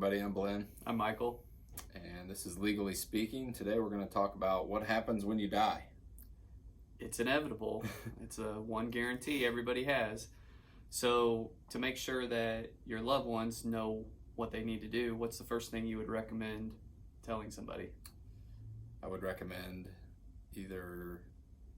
everybody. I'm Blinn. I'm Michael. And this is Legally Speaking. Today we're going to talk about what happens when you die. It's inevitable. It's one guarantee everybody has. So to make sure that your loved ones know what they need to do, what's the first thing you would recommend telling somebody? I would recommend either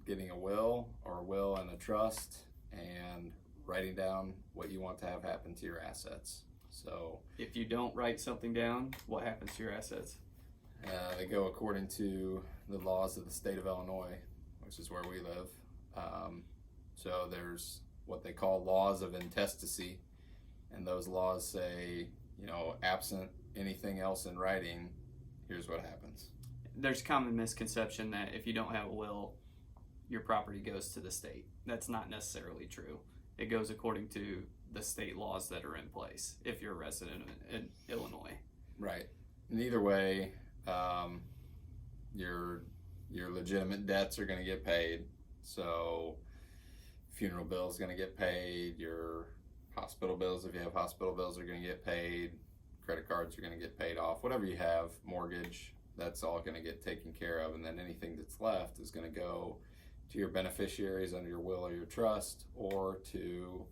getting a will or a will and a trust and writing down what you want to have happen to your assets. So if you don't write something down, what happens to your assets? They go according to the laws of the state of Illinois, which is where we live. So there's what they call laws of intestacy, and those laws say, absent anything else in writing, here's what happens. There's common misconception that if you don't have a will, your property goes to the state. That's not necessarily true. It goes according to the state laws that are in place if you're a resident in Illinois. Right. And either way, your legitimate debts are going to get paid. So funeral bills going to get paid, your hospital bills, if you have hospital bills, are going to get paid, credit cards are going to get paid off, whatever you have, mortgage, that's all going to get taken care of. And then anything that's left is going to go to your beneficiaries under your will or your trust, or to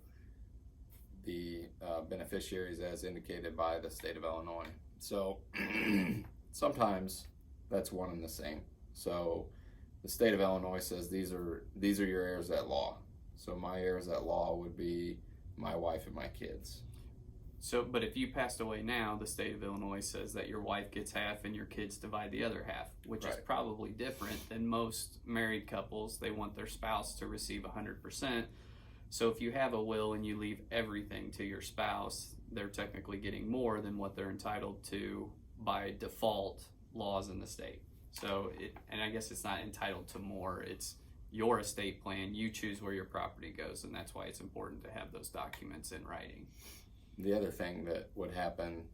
the beneficiaries as indicated by the state of Illinois. So sometimes that's one and the same. So the state of Illinois says these are your heirs at law. So my heirs at law would be my wife and my kids. So, but if you passed away now, the state of Illinois says that your wife gets half and your kids divide the other half, which is probably different than most married couples. They want their spouse to receive 100%. So if you have a will and you leave everything to your spouse, they're technically getting more than what they're entitled to by default laws in the state. So, and I guess it's not entitled to more, it's your estate plan. You choose where your property goes, and that's why it's important to have those documents in writing. The other thing that would happen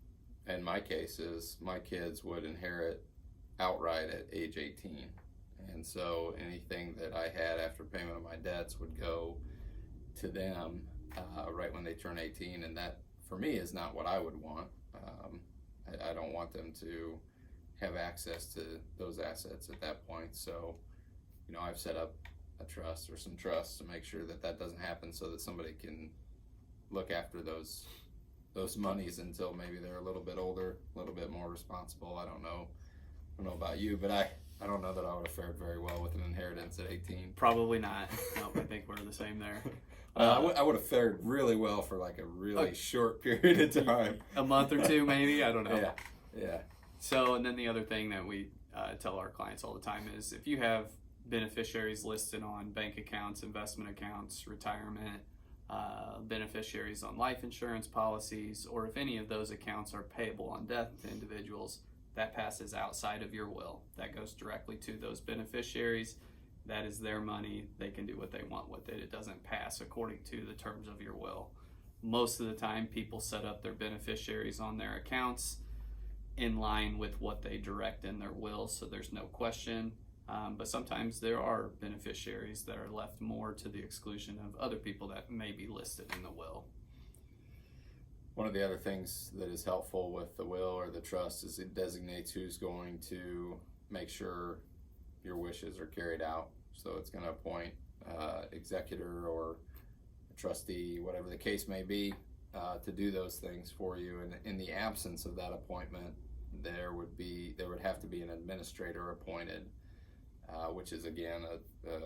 in my case is my kids would inherit outright at age 18. And so anything that I had after payment of my debts would go to them right when they turn 18. And that, for me, is not what I would want. I don't want them to have access to those assets at that point. So, I've set up a trust or some trusts to make sure that that doesn't happen, so that somebody can look after those monies until maybe they're a little bit older, a little bit more responsible. I don't know about you, but I don't know that I would have fared very well with an inheritance at 18. Probably not. No, I think we're the same there. I would have fared really well for like a really short period of time. A month or two, maybe. I don't know. Yeah. So, and then the other thing that we tell our clients all the time is if you have beneficiaries listed on bank accounts, investment accounts, retirement, beneficiaries on life insurance policies, or if any of those accounts are payable on death to individuals, that passes outside of your will. That goes directly to those beneficiaries. That is their money. They can do what they want with it. It doesn't pass according to the terms of your will. Most of the time, people set up their beneficiaries on their accounts in line with what they direct in their will, so there's no question. But sometimes there are beneficiaries that are left more to the exclusion of other people that may be listed in the will. One of the other things that is helpful with the will or the trust is it designates who's going to make sure your wishes are carried out. So it's going to appoint executor or a trustee, whatever the case may be, to do those things for you. And in the absence of that appointment, there would have to be an administrator appointed, which is again a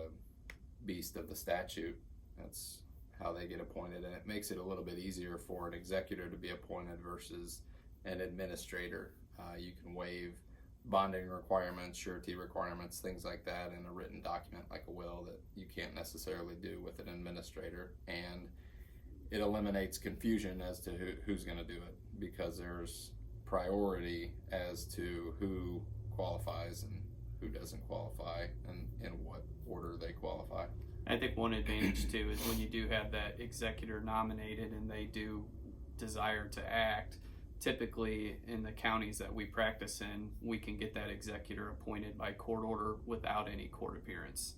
beast of the statute. That's how they get appointed, and it makes it a little bit easier for an executor to be appointed versus an administrator. You can waive bonding requirements, surety requirements, things like that in a written document like a will that you can't necessarily do with an administrator, and it eliminates confusion as to who's going to do it, because there's priority as to who qualifies and who doesn't qualify and in what order they qualify. I think one advantage too is when you do have that executor nominated and they do desire to act, typically in the counties that we practice in, we can get that executor appointed by court order without any court appearance.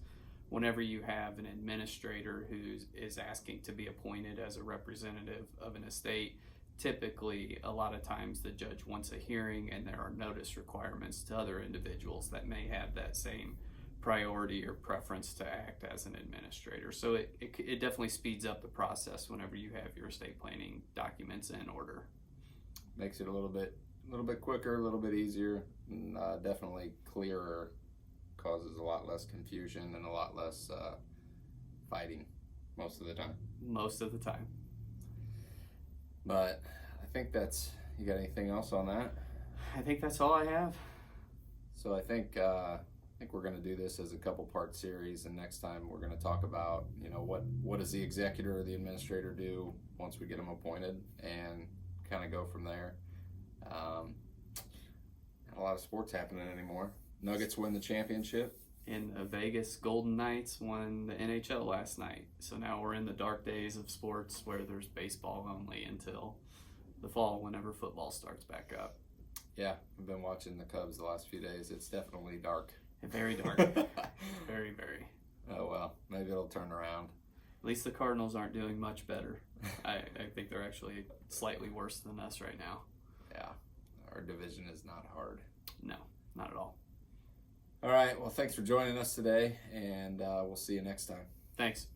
Whenever you have an administrator who is asking to be appointed as a representative of an estate, typically, a lot of times the judge wants a hearing, and there are notice requirements to other individuals that may have that same priority or preference to act as an administrator. So it definitely speeds up the process whenever you have your estate planning documents in order. Makes it a little bit quicker, a little bit easier, and definitely clearer. Causes a lot less confusion and a lot less fighting most of the time. Most of the time. But I think you got anything else on that? I think that's all I have. So I think we're going to do this as a couple part series, and next time we're going to talk about, what does the executor or the administrator do once we get them appointed, and kind of go from there. Not a lot of sports happening anymore. Nuggets win the championship. And the Vegas Golden Knights won the NHL last night. So now we're in the dark days of sports where there's baseball only until the fall, whenever football starts back up. Yeah, I've been watching the Cubs the last few days. It's definitely dark. Very dark. Very, very. Oh, well, maybe it'll turn around. At least the Cardinals aren't doing much better. I think they're actually slightly worse than us right now. Yeah, our division is not hard. No, not at all. All right, well, thanks for joining us today, and we'll see you next time. Thanks.